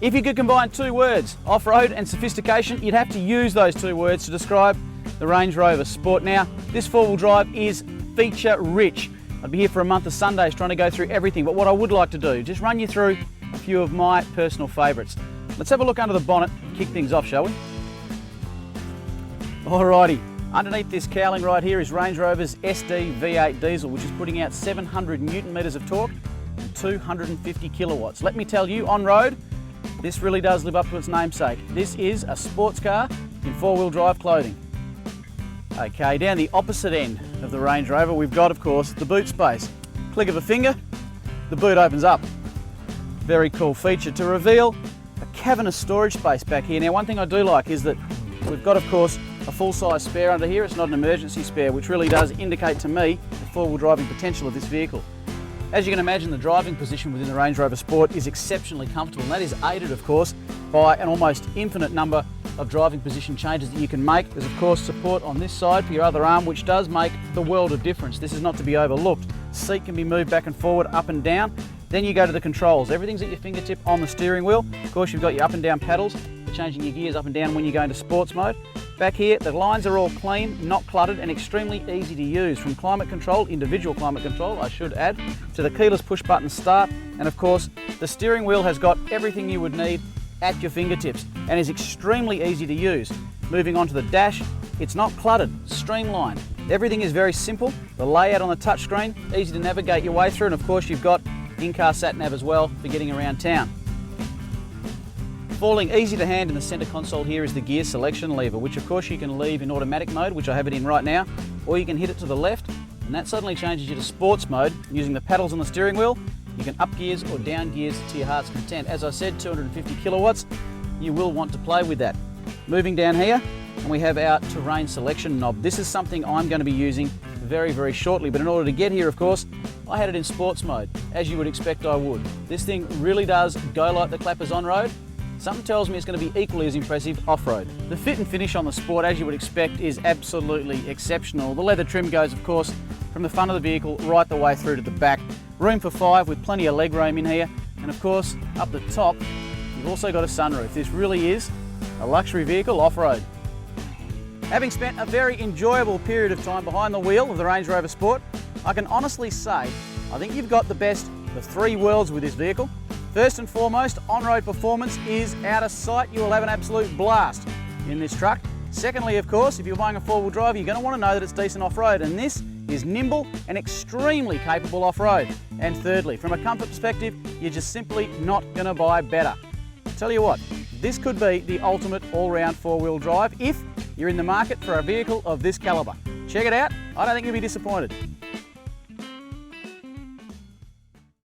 If you could combine two words, off-road and sophistication, you'd have to use those two words to describe the Range Rover Sport. Now, this four-wheel drive is feature-rich. I'd be here for a month of Sundays trying to go through everything, but what I would like to do, just run you through a few of my personal favourites. Let's have a look under the bonnet and kick things off, shall we? Alrighty, underneath this cowling right here is Range Rover's SD V8 diesel, which is putting out 700 Newton meters of torque and 250 kilowatts. Let me tell you, on road, this really does live up to its namesake. This is a sports car in four-wheel drive clothing. Okay, down the opposite end of the Range Rover, we've got, of course, the boot space. Click of a finger, the boot opens up. Very cool feature to reveal a cavernous storage space back here. Now, one thing I do like is that we've got, of course, a full-size spare under here. It's not an emergency spare, which really does indicate to me the four-wheel driving potential of this vehicle. As you can imagine, the driving position within the Range Rover Sport is exceptionally comfortable, and that is aided, of course, by an almost infinite number of driving position changes that you can make. There's, of course, support on this side for your other arm, which does make the world of difference. This is not to be overlooked. Seat can be moved back and forward, up and down. Then you go to the controls. Everything's at your fingertip on the steering wheel. Of course, you've got your up and down paddles for changing your gears up and down when you go into sports mode. Back here, the lines are all clean, not cluttered, and extremely easy to use. From climate control, individual climate control, I should add, to the keyless push button start. And of course, the steering wheel has got everything you would need at your fingertips and is extremely easy to use. Moving on to the dash, it's not cluttered, streamlined. Everything is very simple. The layout on the touchscreen, easy to navigate your way through, and of course you've got in-car sat-nav as well for getting around town. Falling easy to hand in the centre console here is the gear selection lever, which of course you can leave in automatic mode, which I have it in right now, or you can hit it to the left, and that suddenly changes you to sports mode. Using the paddles on the steering wheel, you can up gears or down gears to your heart's content. As I said, 250 kilowatts, you will want to play with that. Moving down here, and we have our terrain selection knob. This is something I'm going to be using very, very shortly, but in order to get here, of course, I had it in sports mode, as you would expect I would. This thing really does go like the clappers on road. Something tells me it's going to be equally as impressive off-road. The fit and finish on the Sport, as you would expect, is absolutely exceptional. The leather trim goes, of course, from the front of the vehicle right the way through to the back. Room for 5 with plenty of leg room in here. And of course, up the top, you've also got a sunroof. This really is a luxury vehicle off-road. Having spent a very enjoyable period of time behind the wheel of the Range Rover Sport, I can honestly say I think you've got the best of three worlds with this vehicle. First and foremost, on-road performance is out of sight. You will have an absolute blast in this truck. Secondly, of course, if you're buying a four-wheel drive, you're going to want to know that it's decent off-road, and this is nimble and extremely capable off-road. And thirdly, from a comfort perspective, you're just simply not going to buy better. Tell you what, this could be the ultimate all-round four-wheel drive if you're in the market for a vehicle of this calibre. Check it out. I don't think you'll be disappointed.